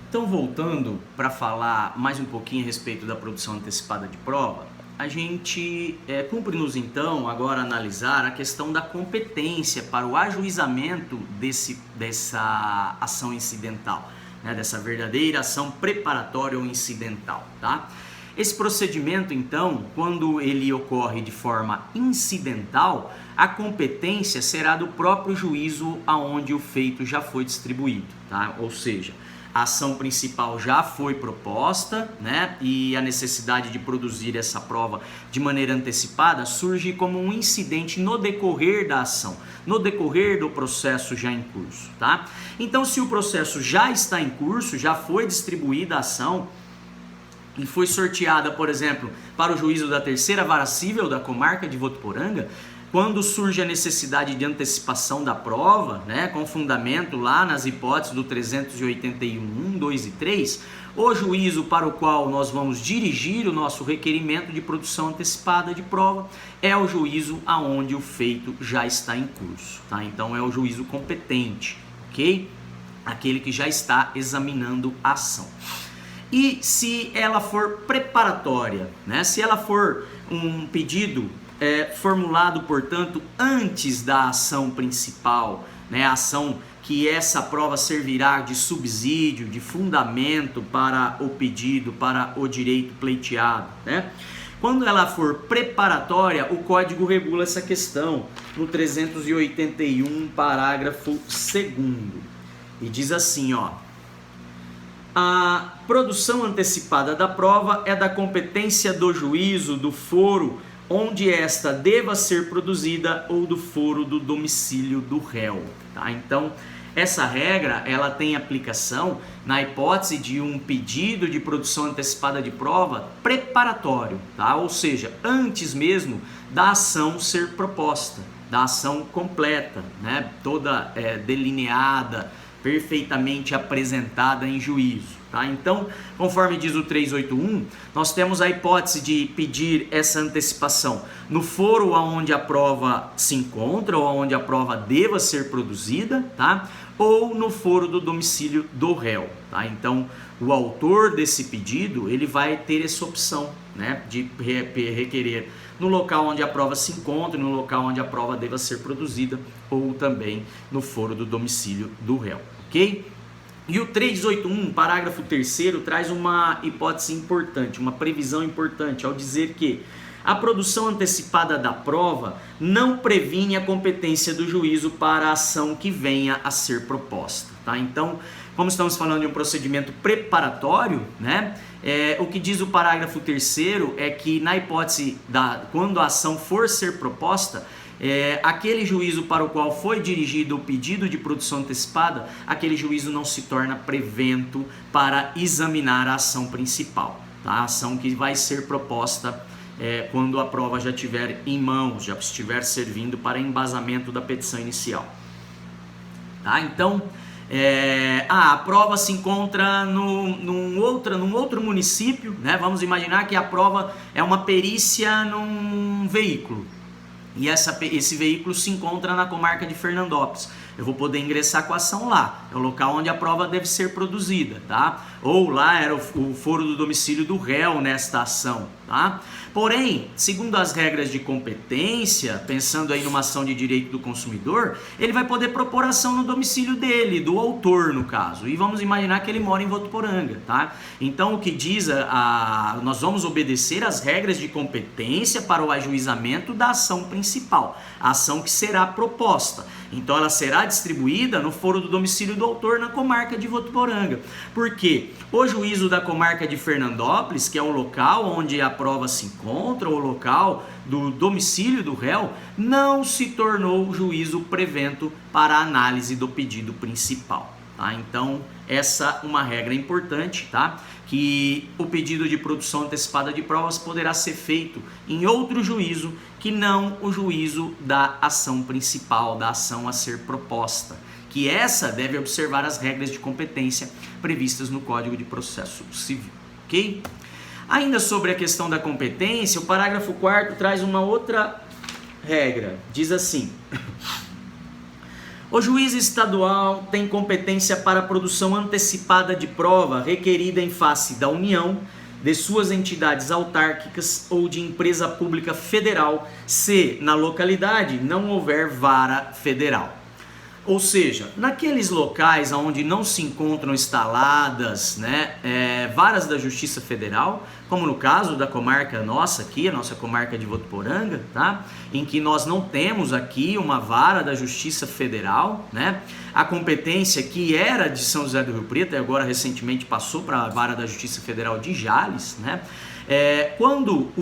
Então, voltando para falar mais um pouquinho a respeito da produção antecipada de prova, a gente cumpre-nos então agora analisar a questão da competência para o ajuizamento dessa ação incidental, né, dessa verdadeira ação preparatória ou incidental, tá? Esse procedimento, então, quando ele ocorre de forma incidental, a competência será do próprio juízo aonde o feito já foi distribuído, tá? Ou seja, a ação principal já foi proposta, né? E a necessidade de produzir essa prova de maneira antecipada surge como um incidente no decorrer da ação, no decorrer do processo já em curso, tá? Então, se o processo já está em curso, já foi distribuída a ação e foi sorteada, por exemplo, para o juízo da terceira vara cível da comarca de Votuporanga, quando surge a necessidade de antecipação da prova, né, com fundamento lá nas hipóteses do 381, 1, 2 e 3, o juízo para o qual nós vamos dirigir o nosso requerimento de produção antecipada de prova é o juízo aonde o feito já está em curso, tá? Então é o juízo competente, ok? Aquele que já está examinando a ação. E se ela for preparatória, né? Se ela for um pedido formulado, portanto, antes da ação principal, né? A ação que essa prova servirá de subsídio, de fundamento para o pedido, para o direito pleiteado, né? Quando ela for preparatória, o código regula essa questão no 381, parágrafo 2º. E diz assim, ó: a produção antecipada da prova é da competência do juízo do foro onde esta deva ser produzida ou do foro do domicílio do réu, tá? Então, essa regra, ela tem aplicação na hipótese de um pedido de produção antecipada de prova preparatório, tá? Ou seja, antes mesmo da ação ser proposta, da ação completa, né? Toda delineada, perfeitamente apresentada em juízo, tá? Então, conforme diz o 381, nós temos a hipótese de pedir essa antecipação no foro onde a prova se encontra ou onde a prova deva ser produzida, tá? Ou no foro do domicílio do réu, tá? Então, o autor desse pedido, ele vai ter essa opção, né, de requerer no local onde a prova se encontra, no local onde a prova deva ser produzida, ou também no foro do domicílio do réu, ok? E o 381, parágrafo 3º, traz uma hipótese importante, uma previsão importante, ao dizer que a produção antecipada da prova não previne a competência do juízo para a ação que venha a ser proposta, tá? Então, como estamos falando de um procedimento preparatório, né? O que diz o parágrafo 3º é que na hipótese quando a ação for ser proposta, aquele juízo para o qual foi dirigido o pedido de produção antecipada, aquele juízo não se torna prevento para examinar a ação principal, tá? A ação que vai ser proposta quando a prova já estiver em mãos, já estiver servindo para embasamento da petição inicial, tá? Então, a prova se encontra num outro município, né? Vamos imaginar que a prova é uma perícia num veículo e esse veículo se encontra na comarca de Fernandópolis. Eu vou poder ingressar com a ação lá, é o local onde a prova deve ser produzida, tá? Ou lá era o foro do domicílio do réu nesta ação, tá? Porém, segundo as regras de competência, pensando aí numa ação de direito do consumidor, ele vai poder propor ação no domicílio dele, do autor no caso, e vamos imaginar que ele mora em Votuporanga, tá? Então o que diz, nós vamos obedecer às regras de competência para o ajuizamento da ação principal, a ação que será proposta. Então ela será distribuída no foro do domicílio do autor na comarca de Votuporanga. Por quê? O juízo da comarca de Fernandópolis, que é o local onde a prova se encontra, o local do domicílio do réu, não se tornou juízo prevento para a análise do pedido principal, tá? Então, essa é uma regra importante, tá? Que o pedido de produção antecipada de provas poderá ser feito em outro juízo que não o juízo da ação principal, da ação a ser proposta, que essa deve observar as regras de competência previstas no Código de Processo Civil, ok? Ainda sobre a questão da competência, o parágrafo 4º traz uma outra regra, diz assim: O juiz estadual tem competência para a produção antecipada de prova requerida em face da União, de suas entidades autárquicas ou de empresa pública federal, se na localidade não houver vara federal. Ou seja, naqueles locais onde não se encontram instaladas varas da Justiça Federal, como no caso da comarca nossa aqui, a nossa comarca de Votuporanga, tá? Em que nós não temos aqui uma vara da Justiça Federal, né? A competência que era de São José do Rio Preto e agora recentemente passou para a vara da Justiça Federal de Jales, né? Quando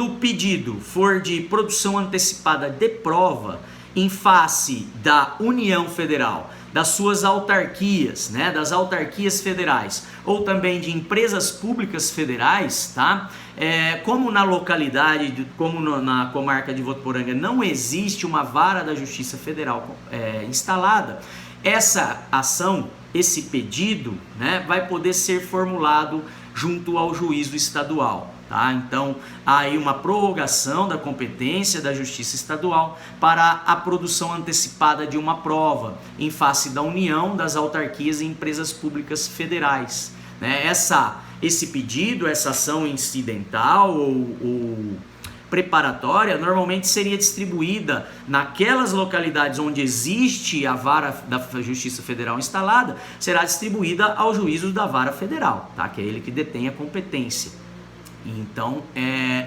o pedido for de produção antecipada de prova, em face da União Federal, das suas autarquias, né, das autarquias federais, ou também de empresas públicas federais, tá? Como na localidade, como na comarca de Votuporanga, não existe uma vara da Justiça Federal instalada, essa ação, esse pedido, né, vai poder ser formulado junto ao juízo estadual. Tá? Então, há aí uma prorrogação da competência da Justiça Estadual para a produção antecipada de uma prova em face da União, das autarquias e empresas públicas federais. Né? Esse pedido, essa ação incidental ou preparatória, normalmente seria distribuída naquelas localidades onde existe a vara da Justiça Federal instalada, será distribuída ao juízo da vara federal, tá? Que é ele que detém a competência. Então,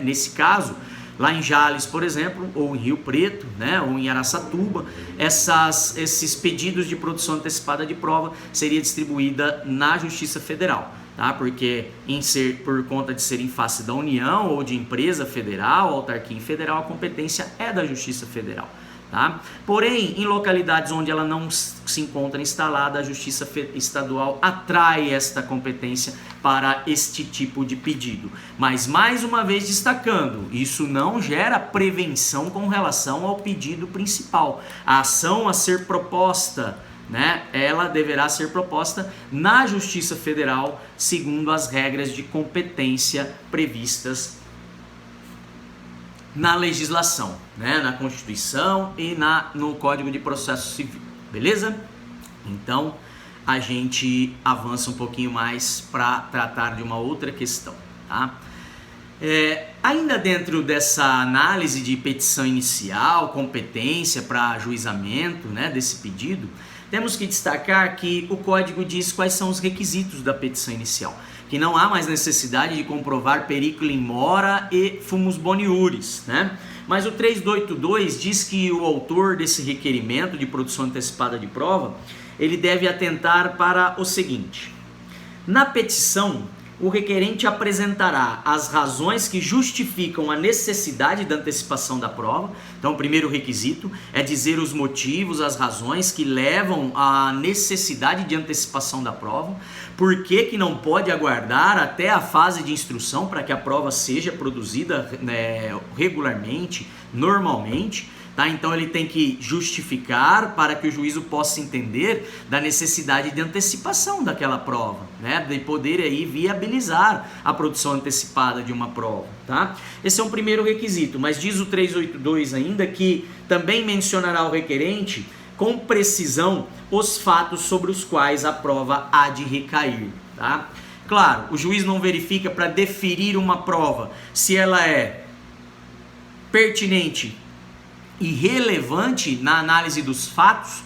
nesse caso, lá em Jales, por exemplo, ou em Rio Preto, né, ou em Araçatuba, esses pedidos de produção antecipada de prova seria distribuída na Justiça Federal, tá? Porque por conta de ser em face da União ou de empresa federal, autarquia federal, a competência é da Justiça Federal. Tá? Porém, em localidades onde ela não se encontra instalada, a Justiça Estadual atrai esta competência para este tipo de pedido. Mas, mais uma vez destacando, isso não gera prevenção com relação ao pedido principal. A ação a ser proposta, né, ela deverá ser proposta na Justiça Federal, segundo as regras de competência previstas na legislação, né? Na Constituição e no Código de Processo Civil, beleza? Então, a gente avança um pouquinho mais para tratar de uma outra questão, tá? Ainda dentro dessa análise de petição inicial, competência para ajuizamento, né, desse pedido, temos que destacar que o Código diz quais são os requisitos da petição inicial, que não há mais necessidade de comprovar periculum in mora e fumus boniuris, né? Mas o 3282 diz que o autor desse requerimento de produção antecipada de prova, ele deve atentar para o seguinte: na petição, o requerente apresentará as razões que justificam a necessidade da antecipação da prova. Então, o primeiro requisito é dizer os motivos, as razões que levam à necessidade de antecipação da prova. Por que não pode aguardar até a fase de instrução para que a prova seja produzida regularmente, normalmente. Tá? Então ele tem que justificar para que o juízo possa entender da necessidade de antecipação daquela prova, né? De poder aí viabilizar a produção antecipada de uma prova. Tá? Esse é um primeiro requisito, mas diz o 382 ainda que também mencionará o requerente com precisão os fatos sobre os quais a prova há de recair. Tá? Claro, o juiz não verifica para deferir uma prova se ela é pertinente e relevante na análise dos fatos.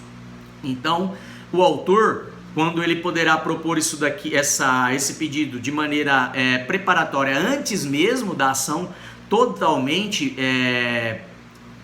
Então, o autor, quando ele poderá propor isso daqui, esse pedido de maneira preparatória, antes mesmo da ação totalmente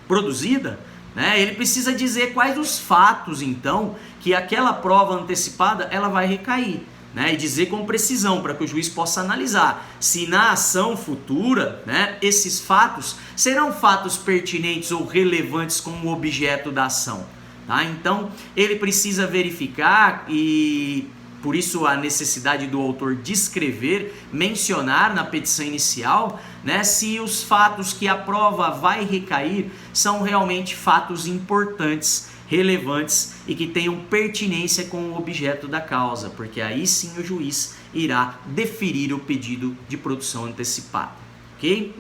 produzida, né, ele precisa dizer quais os fatos, então, que aquela prova antecipada ela vai recair. Né, e dizer com precisão para que o juiz possa analisar se na ação futura, né, esses fatos serão fatos pertinentes ou relevantes com o objeto da ação. Tá? Então ele precisa verificar, e por isso a necessidade do autor descrever, mencionar na petição inicial, né, se os fatos que a prova vai recair são realmente fatos importantes, relevantes e que tenham pertinência com o objeto da causa, porque aí sim o juiz irá deferir o pedido de produção antecipada, ok?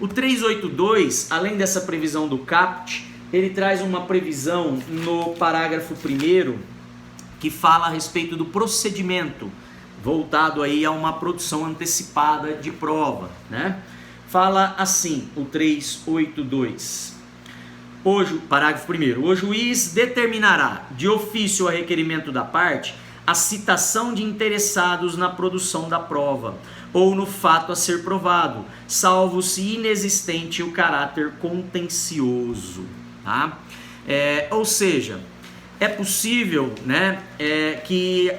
O 382, além dessa previsão do caput, ele traz uma previsão no parágrafo 1º que fala a respeito do procedimento voltado aí a uma produção antecipada de prova, né? Fala assim, o 382. Hoje, parágrafo 1º, o juiz determinará de ofício a requerimento da parte a citação de interessados na produção da prova ou no fato a ser provado, salvo se inexistente o caráter contencioso, tá? Ou seja, é possível, né, que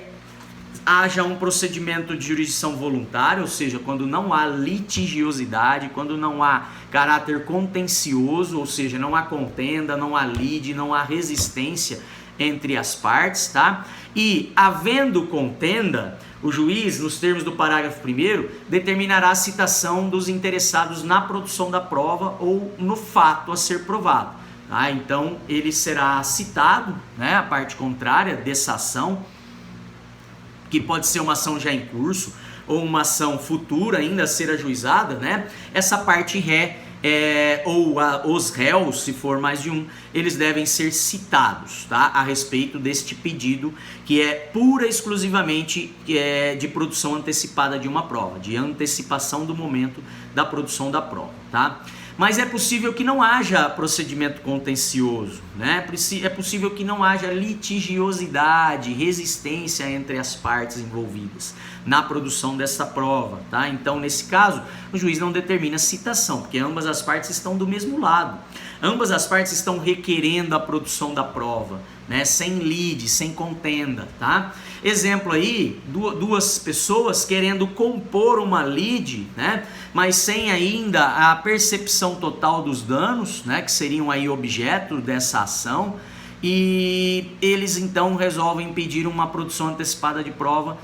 haja um procedimento de jurisdição voluntária, ou seja, quando não há litigiosidade, quando não há caráter contencioso, ou seja, não há contenda, não há lide, não há resistência entre as partes, tá? E, havendo contenda, o juiz, nos termos do parágrafo 1º, determinará a citação dos interessados na produção da prova ou no fato a ser provado, tá? Então, ele será citado, né, a parte contrária dessa ação, que pode ser uma ação já em curso ou uma ação futura ainda a ser ajuizada, né? Essa parte ré os réus, se for mais de um, eles devem ser citados, tá? A respeito deste pedido que é pura e exclusivamente de produção antecipada de uma prova, de antecipação do momento da produção da prova, tá? Mas é possível que não haja procedimento contencioso, né? É possível que não haja litigiosidade, resistência entre as partes envolvidas na produção dessa prova, tá? Então, nesse caso, o juiz não determina citação, porque ambas as partes estão do mesmo lado. Ambas as partes estão requerendo a produção da prova, né? Sem lide, sem contenda, tá? Exemplo aí, duas pessoas querendo compor uma lide, né? Mas sem ainda a percepção total dos danos, né? Que seriam aí objeto dessa ação, e eles então resolvem pedir uma produção antecipada de prova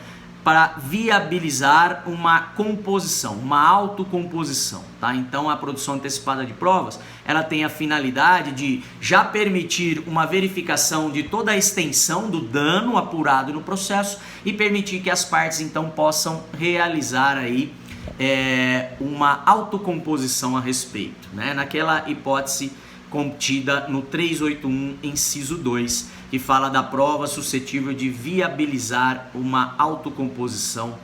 para viabilizar uma composição, uma autocomposição, tá? Então a produção antecipada de provas, ela tem a finalidade de já permitir uma verificação de toda a extensão do dano apurado no processo e permitir que as partes então possam realizar aí uma autocomposição a respeito, né? Naquela hipótese contida no 381, inciso 2, que fala da prova suscetível de viabilizar uma autocomposição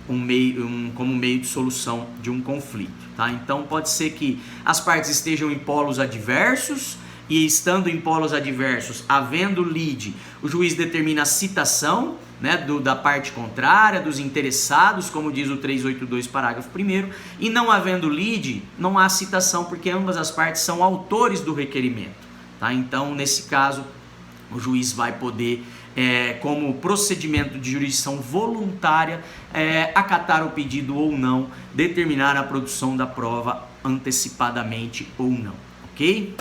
como meio de solução de um conflito, tá? Então pode ser que as partes estejam em polos adversos e, estando em polos adversos, havendo lide, o juiz determina a citação, né, da parte contrária, dos interessados, como diz o 382, parágrafo 1º, e não havendo lide, não há citação, porque ambas as partes são autores do requerimento, tá? Então, nesse caso, o juiz vai poder, como procedimento de jurisdição voluntária, acatar o pedido ou não, determinar a produção da prova antecipadamente ou não, ok?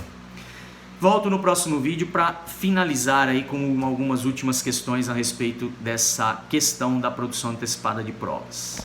Volto no próximo vídeo para finalizar aí com algumas últimas questões a respeito dessa questão da produção antecipada de provas.